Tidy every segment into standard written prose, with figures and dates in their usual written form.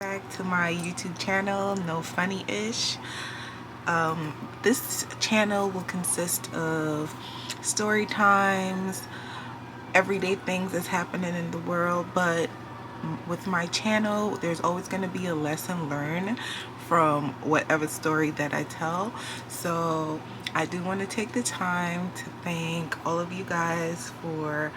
Back to my YouTube channel, No Funny Ish. This channel will consist of story times, everyday things that's happening in the world, but with my channel there's always going to be a lesson learned from whatever story that I tell. So I do want to take the time to thank all of you guys for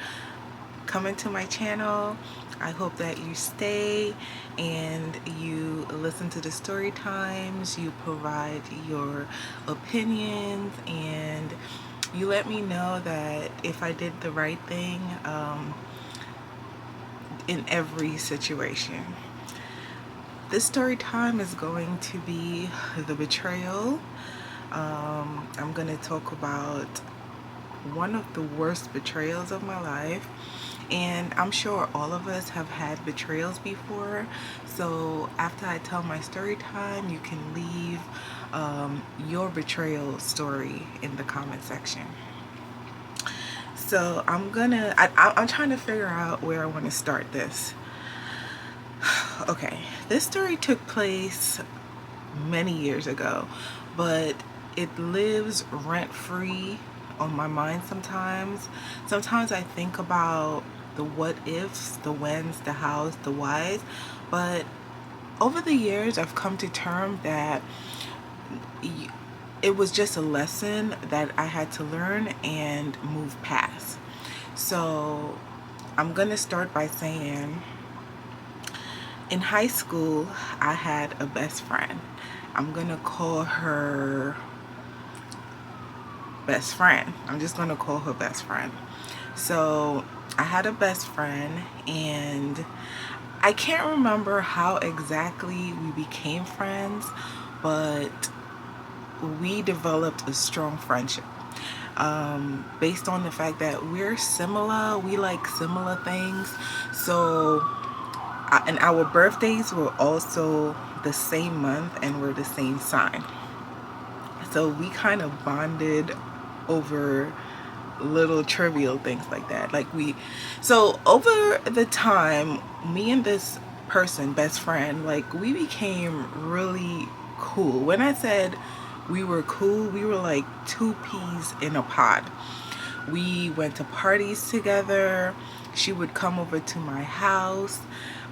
coming to my channel. I hope that you stay and you listen to the story times, you provide your opinions, and you let me know that if I did the right thing in every situation. This story time is going to be The Betrayal. I'm going to talk about one of the worst betrayals of my life, and I'm sure all of us have had betrayals before. So after I tell my story time, you can leave your betrayal story in the comment section. So I'm trying to figure out where I want to start this. Okay, this story took place many years ago, but it lives rent-free on my mind sometimes. Sometimes I think about the what ifs, the whens, the hows, the whys, but over the years I've come to terms that it was just a lesson that I had to learn and move past. So I'm gonna start by saying, in high school I had a best friend. I'm gonna call her best friend. I'm just gonna call her best friend. So I had a best friend, and I can't remember how exactly we became friends, but we developed a strong friendship based on the fact that we're similar. We like similar things. So and our birthdays were also the same month and we're the same sign. So we kind of bonded over little trivial things like that. So over the time, me and this person, best friend, like, we became really cool. When I said we were cool, we were like two peas in a pod. We went to parties together. She would come over to my house.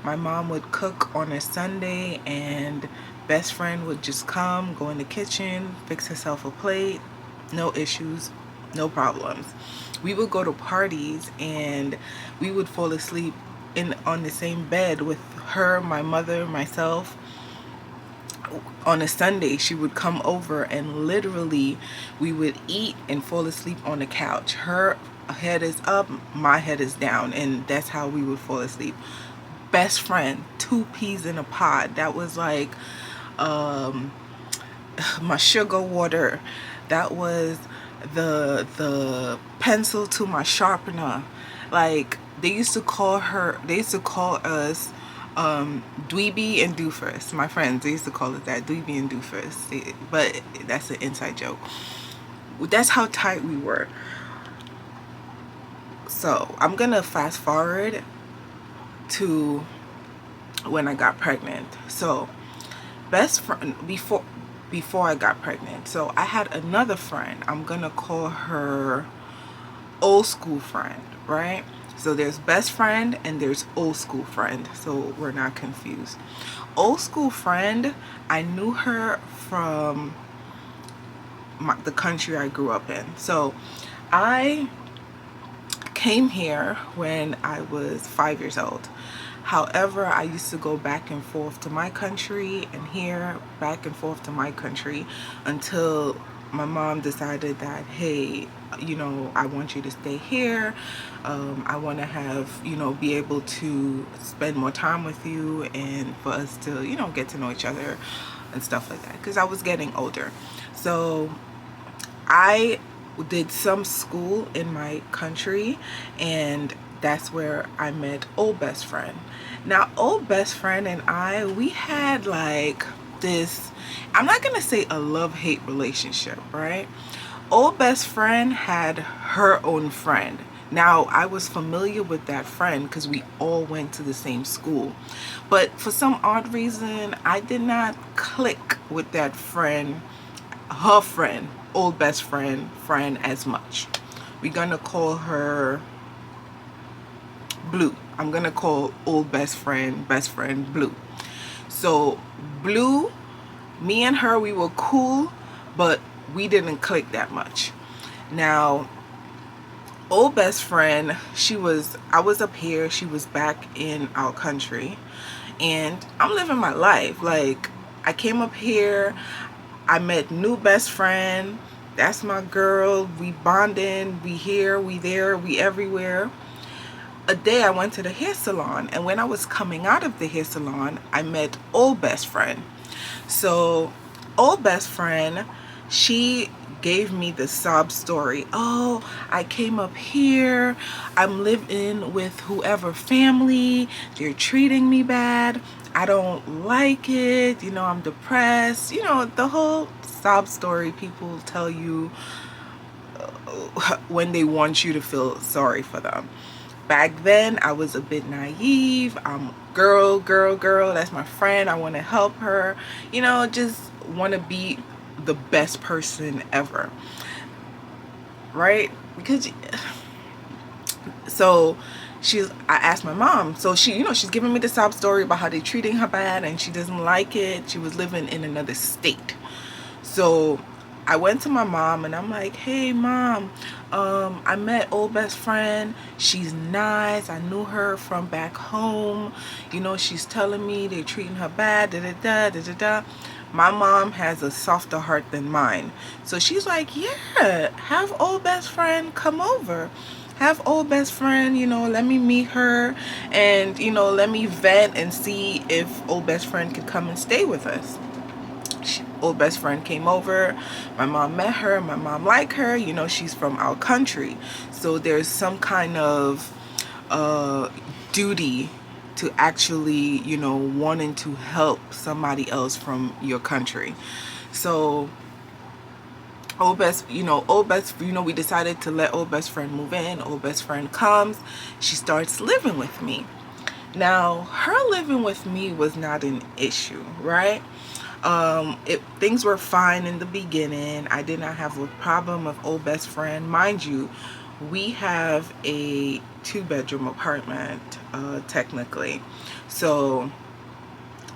My mom would cook on a Sunday, and best friend would just come, go in the kitchen, fix herself a plate. No issues, no problems. We would go to parties and we would fall asleep on the same bed with her, my mother, myself. On a Sunday, she would come over and literally we would eat and fall asleep on the couch. Her head is up, my head is down, and that's how we would fall asleep. Best friend, two peas in a pod. That was like my sugar water. That was the pencil to my sharpener. Like, they used to call us Dweeby and Doofus. My friends, they used to call us that, Dweeby and Doofus. But that's an inside joke. That's how tight we were. So I'm gonna fast forward to when I got pregnant. So best friend before I got pregnant. So I had another friend. I'm gonna call her old school friend, right? So there's best friend and there's old school friend, so we're not confused. Old school friend, I knew her from the country I grew up in. So I came here when I was 5 years old. However, I used to go back and forth to my country and here, back and forth to my country, until my mom decided that, hey, I want you to stay here. I want to have, be able to spend more time with you, and for us to, get to know each other and stuff like that, because I was getting older. So I did some school in my country, and that's where I met old best friend. Now, old best friend and we had like this, I'm not gonna say a love-hate relationship, right? Old best friend had her own friend. Now, I was familiar with that friend because we all went to the same school. But for some odd reason, I did not click with that friend, her friend, old best friend, as much. We're gonna call her Blue. I'm gonna call old best friend Blue. So Blue, me and her, we were cool, but we didn't click that much. Now, old best friend, I was up here, she was back in our country, and I'm living my life. Like, I came up here, I met new best friend, that's my girl, we bonding, we here, we there, we everywhere. A day I went to the hair salon, and when I was coming out of the hair salon, I met old best friend. So old best friend, she gave me the sob story. Oh, I came up here, I'm living with whoever family, they're treating me bad, I don't like it, I'm depressed, the whole sob story people tell you when they want you to feel sorry for them. Back then, I was a bit naive. I'm girl, that's my friend, I want to help her, just want to be the best person ever, right? Because so I asked my mom, so she's giving me the sob story about how they're treating her bad and she doesn't like it. She was living in another state. So I went to my mom and I'm like, hey mom, I met old best friend, she's nice, I knew her from back home, she's telling me they're treating her bad, da da da da da da. My mom has a softer heart than mine, so she's like, yeah, have old best friend come over, have old best friend, let me meet her, and let me vet and see if old best friend could come and stay with us. Old best friend came over, my mom met her, my mom liked her, she's from our country, so there's some kind of duty to actually wanting to help somebody else from your country. So we decided to let old best friend move in. Old best friend comes, she starts living with me. Now, her living with me was not an issue, right? Things were fine in the beginning. I did not have a problem with old best friend. Mind you, we have a 2-bedroom apartment, technically. So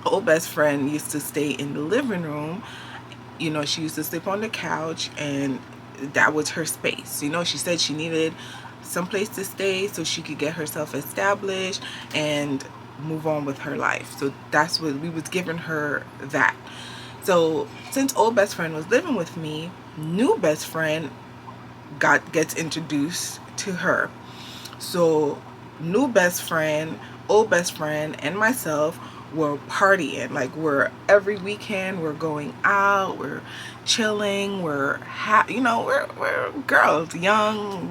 old best friend used to stay in the living room. She used to sleep on the couch, and that was her space. She said she needed some place to stay so she could get herself established and move on with her life. So that's what we was giving her, that. So since old best friend was living with me, new best friend gets introduced to her. So new best friend, old best friend, and myself were partying. Like, every weekend we're going out, we're chilling, we're girls, young,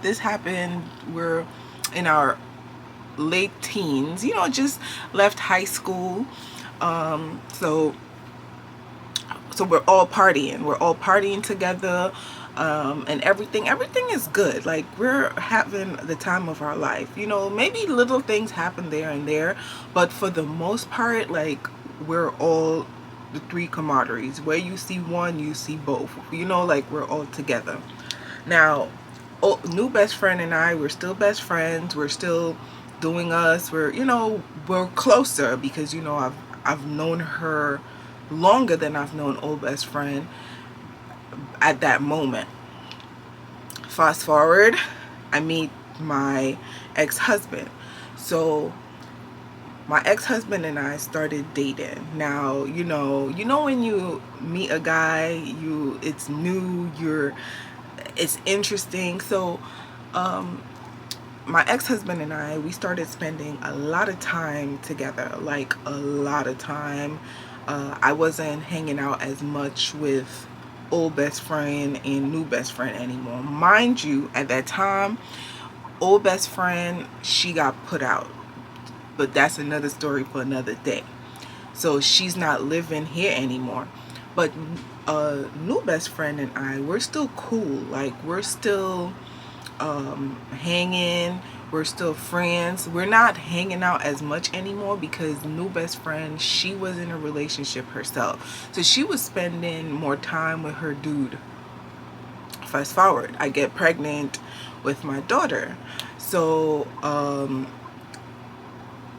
this happened, we're in our late teens, just left high school. So we're all partying together, and everything is good. Like, we're having the time of our life. Maybe little things happen there and there, but for the most part, like, we're all the 3 camaraderies. Where you see one, you see both. Like, we're all together. Now, new best friend and I, we're still best friends. We're still doing us. We're closer because I've known her longer than I've known old best friend at that moment. Fast forward, I meet my ex-husband. So my ex-husband and I started dating. Now, when you meet a guy, it's new, it's interesting. So my ex-husband and I, we started spending a lot of time together, like a lot of time. I wasn't hanging out as much with old best friend and new best friend anymore. Mind you, at that time, old best friend, she got put out, but that's another story for another day. So she's not living here anymore. But new best friend and I, we're still cool. Like, we're still hanging. We're still friends. We're not hanging out as much anymore because new best friend, she was in a relationship herself, so she was spending more time with her dude. Fast forward, I get pregnant with my daughter. So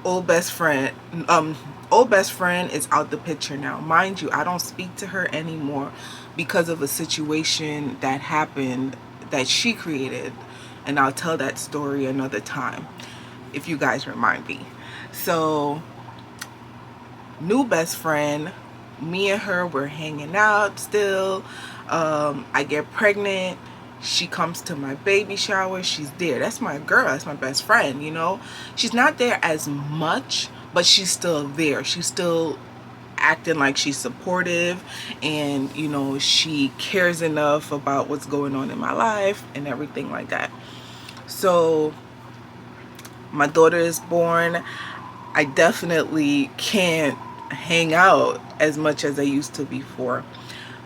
old best friend old best friend is out the picture now. Mind you, I don't speak to her anymore because of a situation that happened that she created, and I'll tell that story another time if you guys remind me. So new best friend, me and her, we're hanging out still. I get pregnant. She comes to my baby shower. She's there. That's my girl. That's my best friend, you know. She's not there as much, but she's still there. She's still acting like she's supportive, and you know, she cares enough about what's going on in my life and everything like that. So my daughter is born. I definitely can't hang out as much as I used to before.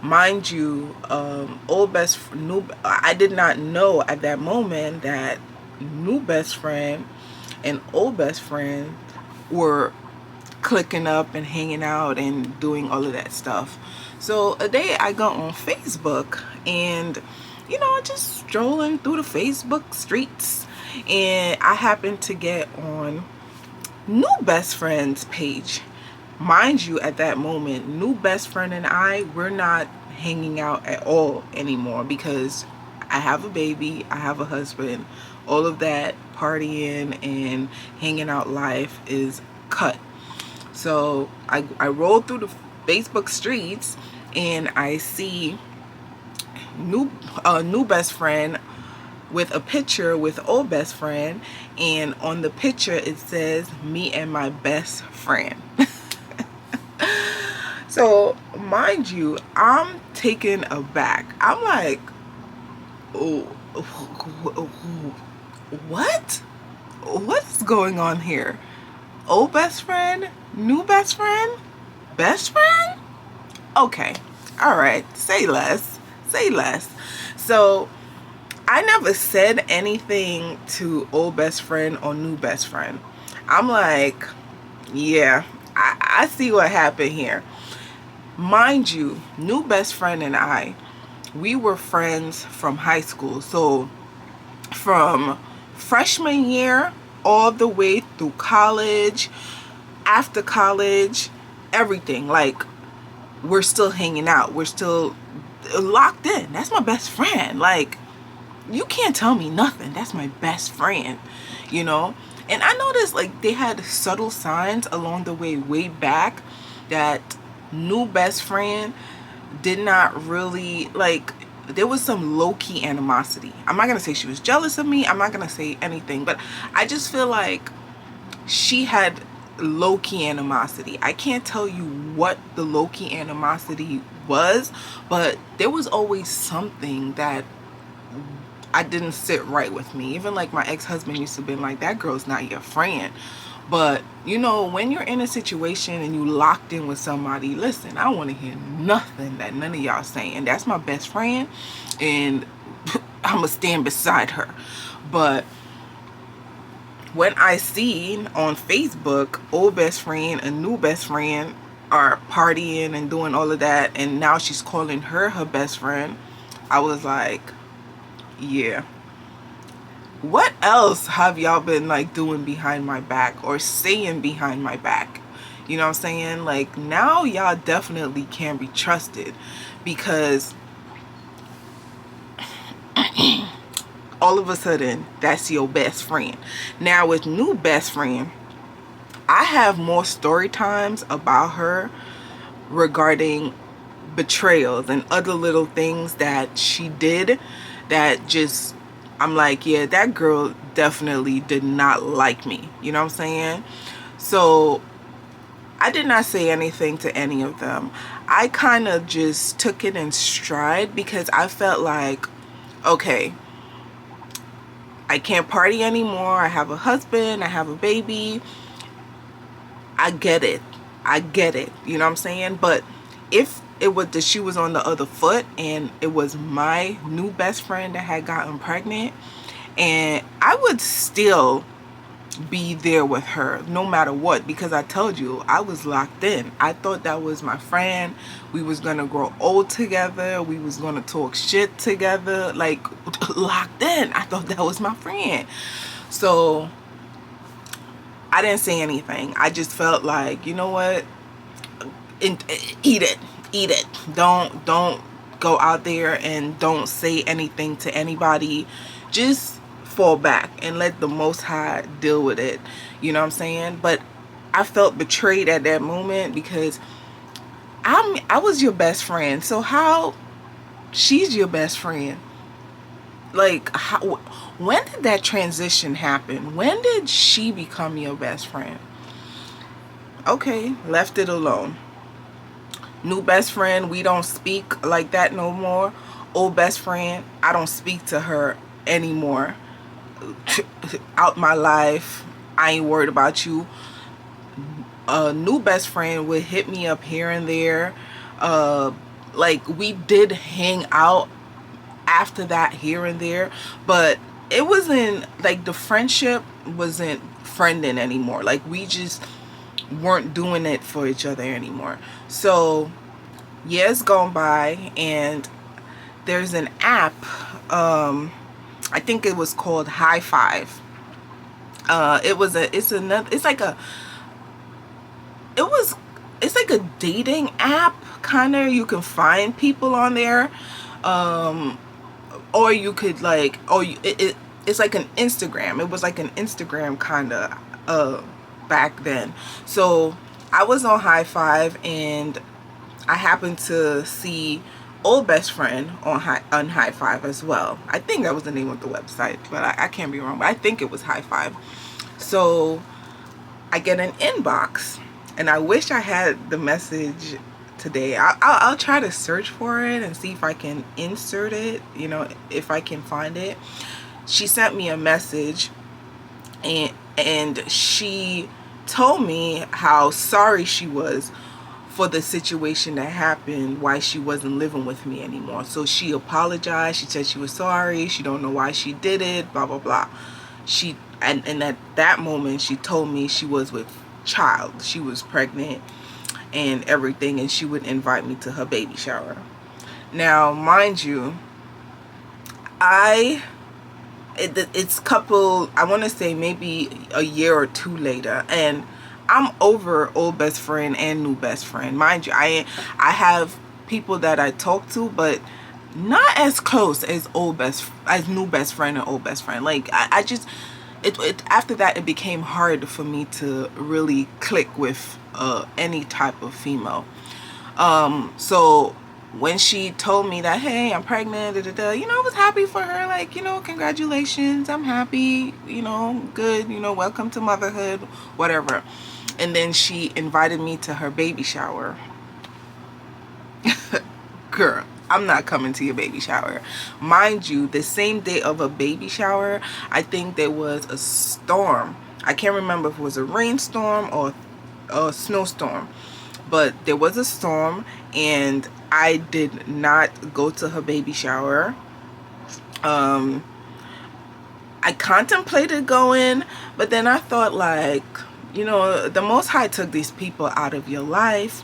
Mind you, I did not know at that moment that new best friend and old best friend were clicking up and hanging out and doing all of that stuff. So a day I go on Facebook, and you know, just strolling through the Facebook streets, and I happened to get on new best friend's page. Mind you, at that moment, new best friend and I, we're not hanging out at all anymore because I have a baby, I have a husband. All of that partying and hanging out life is cut. So I roll through the Facebook streets, and I see new best friend with a picture with old best friend, and on the picture it says me and my best friend. So mind you, I'm taken aback. I'm like, oh, what is going on here? Old best friend, new best friend, best friend? Okay, all right, say less, say less. So I never said anything to old best friend or new best friend. I'm like, yeah, I see what happened here. Mind you, new best friend and I, we were friends from high school. So from freshman year all the way through college, after college, everything. Like, we're still hanging out. We're still locked in. That's my best friend. Like, you can't tell me nothing. That's my best friend, you know? And I noticed, like, they had subtle signs along the way back that new best friend did not really, like, there was some low-key animosity. I'm not gonna say she was jealous of me. I'm not gonna say anything, but I just feel like she had low-key animosity. I can't tell you what the low-key animosity was, but there was always something that I didn't sit right with me. Even like my ex-husband used to be like, that girl's not your friend. But you know, when you're in a situation and you locked in with somebody, listen, I don't want to hear nothing that none of y'all saying. That's my best friend, and I'm gonna stand beside her. But when I see on Facebook old best friend and new best friend are partying and doing all of that, and now she's calling her best friend, I was like, yeah, what else have y'all been like doing behind my back or saying behind my back? You know what I'm saying? Like, now y'all definitely can be trusted, because all of a sudden that's your best friend. Now with new best friend, I have more story times about her regarding betrayals and other little things that she did that just, I'm like, yeah, that girl definitely did not like me. You know what I'm saying? So I did not say anything to any of them. I kind of just took it in stride, because I felt like, okay, I can't party anymore. I have a husband, I have a baby. I get it. I get it. You know what I'm saying? But if it was that she was on the other foot and it was my new best friend that had gotten pregnant, and I would still be there with her no matter what, because I told you I was locked in. I thought that was my friend. We was gonna grow old together. We was gonna talk shit together, like locked in. I thought that was my friend. So I didn't say anything. I just felt like, you know what, eat it. Don't go out there and don't say anything to anybody. Just fall back and let the Most High deal with it. You know what I'm saying? But I felt betrayed at that moment, because I was your best friend. So how she's your best friend? Like, how, when did that transition happen? When did she become your best friend? Okay, left it alone. New best friend, we don't speak like that no more. Old best friend, I don't speak to her anymore. Out my life, I ain't worried about you. A new best friend would hit me up here and there. Like, we did hang out after that here and there, but it wasn't like the friendship wasn't friending anymore. Like, we just weren't doing it for each other anymore. So years gone by, and there's an app, I think it was called High Five. It's like a dating app, kind of. You can find people on there, or you could like, it's like an Instagram. It was like an Instagram kind of back then. So I was on High Five, and I happened to see Old Best Friend on High Five as well. I think that was the name of the website, but I can't be wrong. But I think it was High Five. So I get an inbox, and I wish I had the message today. I'll try to search for it and see if I can insert it, you know, if I can find it. She sent me a message, and she told me how sorry she was for the situation that happened, why she wasn't living with me anymore. So she apologized. She said she was sorry. She don't know why she did it, blah blah blah. And at that moment, she told me she was with child. She was pregnant and everything, and she would invite me to her baby shower. Now, mind you, it's couple, I want to say maybe a year or two later, and I'm over Old Best Friend and New Best Friend. Mind you, I have people that I talk to, but not as close as New Best Friend and Old Best Friend. Like, I just, after that, it became hard for me to really click with any type of female. So when she told me that, hey, I'm pregnant, you know, I was happy for her. Like, you know, congratulations, I'm happy, you know, good, you know, welcome to motherhood, whatever. And then she invited me to her baby shower. Girl, I'm not coming to your baby shower. Mind you, the same day of a baby shower, I think there was a storm. I can't remember if it was a rainstorm or a snowstorm, but there was a storm, and I did not go to her baby shower. I contemplated going, but then I thought, like, you know, the Most High took these people out of your life.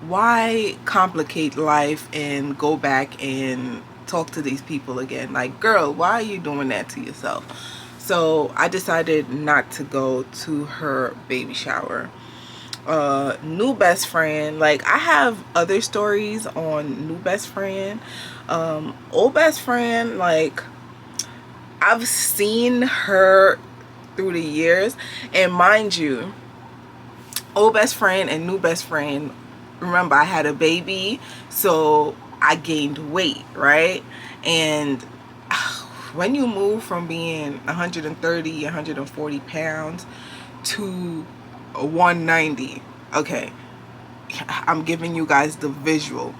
Why complicate life and go back and talk to these people again? Like, girl, why are you doing that to yourself? So I decided not to go to her baby shower. New Best Friend, like, I have other stories on New Best Friend. Old Best Friend, like, I've seen her through the years, and mind you, Old Best Friend and New Best Friend, remember, I had a baby, so I gained weight, right? And when you move from being 130, 140 pounds to 190, okay, I'm giving you guys the visual.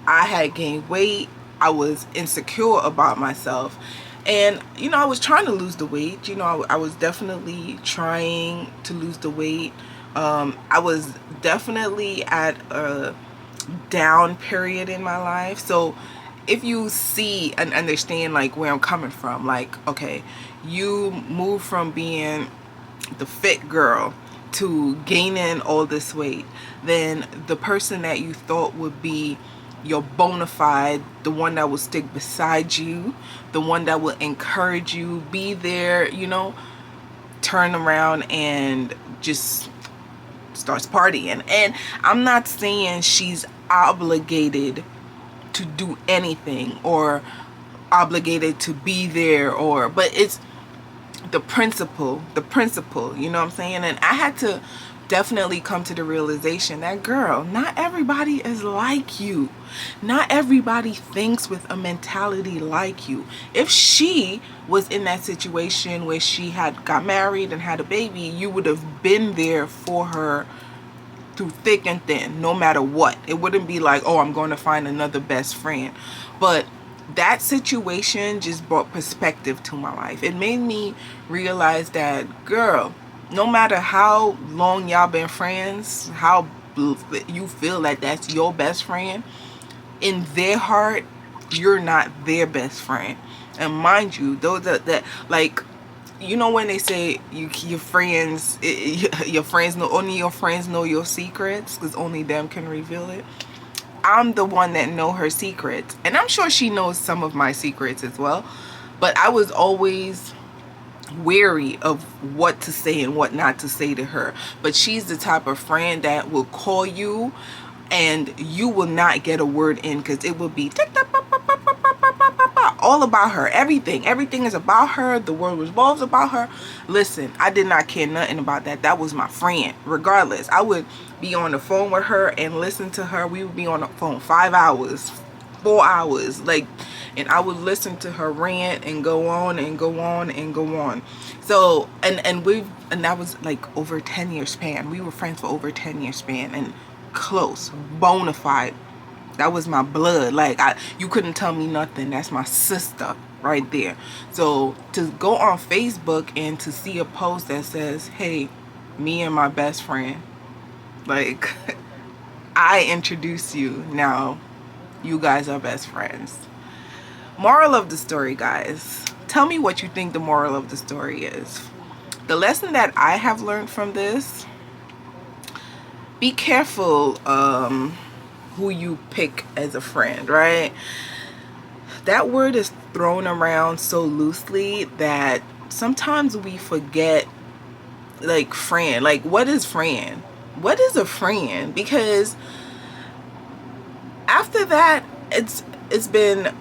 I had gained weight. I was insecure about myself, and you know, I was trying to lose the weight. You know, I was definitely trying to lose the weight. I was definitely at a down period in my life, so if you see and understand like where I'm coming from, like, okay, you move from being the fit girl to gaining all this weight, then the person that you thought would be your bona fide, the one that will stick beside you, the one that will encourage you, be there, you know, turn around and just starts partying. And I'm not saying she's obligated to do anything or obligated to be there, or, but it's the principle, you know what I'm saying? And I had to definitely come to the realization that, girl, not everybody is like you. Not everybody thinks with a mentality like you. If she was in that situation where she had got married and had a baby, you would have been there for her through thick and thin, no matter what. It wouldn't be like, oh, I'm going to find another best friend. But that situation just brought perspective to my life. It made me realize that, girl, no matter how long y'all been friends, how you feel that that's your best friend, in their heart, you're not their best friend. And mind you, those that like, you know, when they say your friends know, only your friends know your secrets because only them can reveal it. I'm the one that know her secrets, and I'm sure she knows some of my secrets as well, but I was always wary of what to say and what not to say to her. But she's the type of friend that will call you and you will not get a word in, because it will be all about her. Everything is about her. The world revolves about her. Listen, I did not care nothing about that. That was my friend. Regardless, I would be on the phone with her and listen to her. We would be on the phone 5 hours, 4 hours, like, and I would listen to her rant and go on and go on and go on. So and that was like over a 10-year span. We were friends for over a 10-year span, and close, bona fide. That was my blood. Like, you couldn't tell me nothing. That's my sister right there. So to go on Facebook and to see a post that says, hey, me and my best friend, like, I introduce you, now you guys are best friends. Moral of the story, guys. Tell me what you think the moral of the story is. The lesson that I have learned from this: be careful who you pick as a friend, right? That word is thrown around so loosely that sometimes we forget, like, friend. Like, what is friend? What is a friend? Because after that, it's been,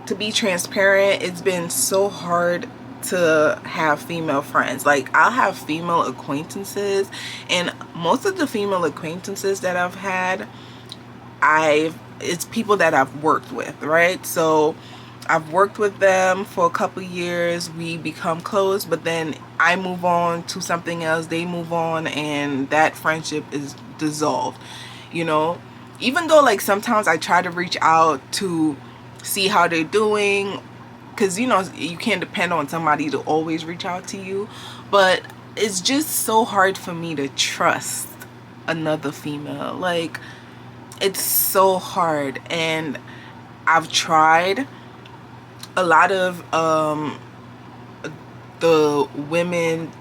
to be transparent, it's been so hard to have female friends. Like, I'll have female acquaintances, and most of the female acquaintances that I've had, it's people that I've worked with, right? So I've worked with them for a couple years, we become close, but then I move on to something else, they move on, and that friendship is dissolved, you know? Even though, like, sometimes I try to reach out to see how they're doing, because, you know, you can't depend on somebody to always reach out to you, but it's just so hard for me to trust another female. Like, it's so hard. And I've tried. A lot of the women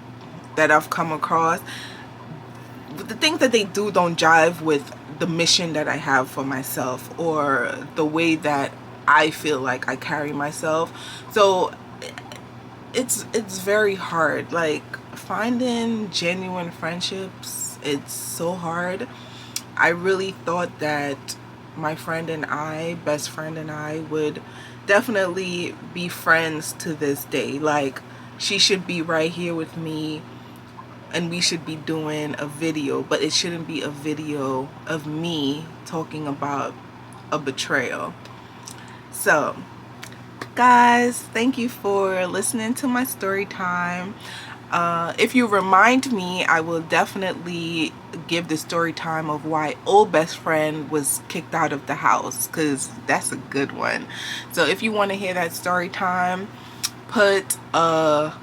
that I've come across, the things that they do don't jive with the mission that I have for myself, or the way that I feel like I carry myself. So it's very hard. Like, finding genuine friendships, it's so hard. I really thought that my friend and I, best friend and I, would definitely be friends to this day. Like, she should be right here with me and we should be doing a video, but it shouldn't be a video of me talking about a betrayal. So guys, thank you for listening to my story time. If you remind me, I will definitely give the story time of why old best friend was kicked out of the house, because that's a good one. So if you want to hear that story time, put a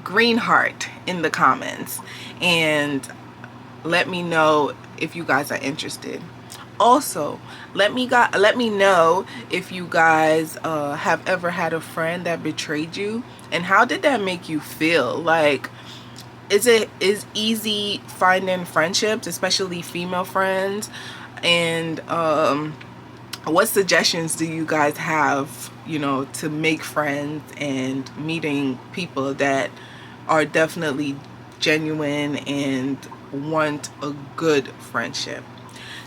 green heart in the comments and let me know if you guys are interested. Also, let me know if you guys have ever had a friend that betrayed you, and how did that make you feel? Like, is easy finding friendships, especially female friends, and what suggestions do you guys have, you know, to make friends and meeting people that are definitely genuine and want a good friendship?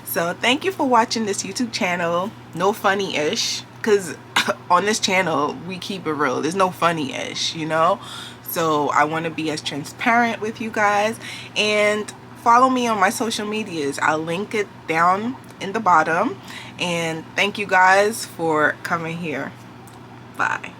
So thank you for watching this YouTube channel. No funny-ish, because on this channel we keep it real. There's no funny-ish, you know. So I want to be as transparent with you guys, and follow me on my social medias. I'll link it down in the bottom. And thank you guys for coming here. Bye.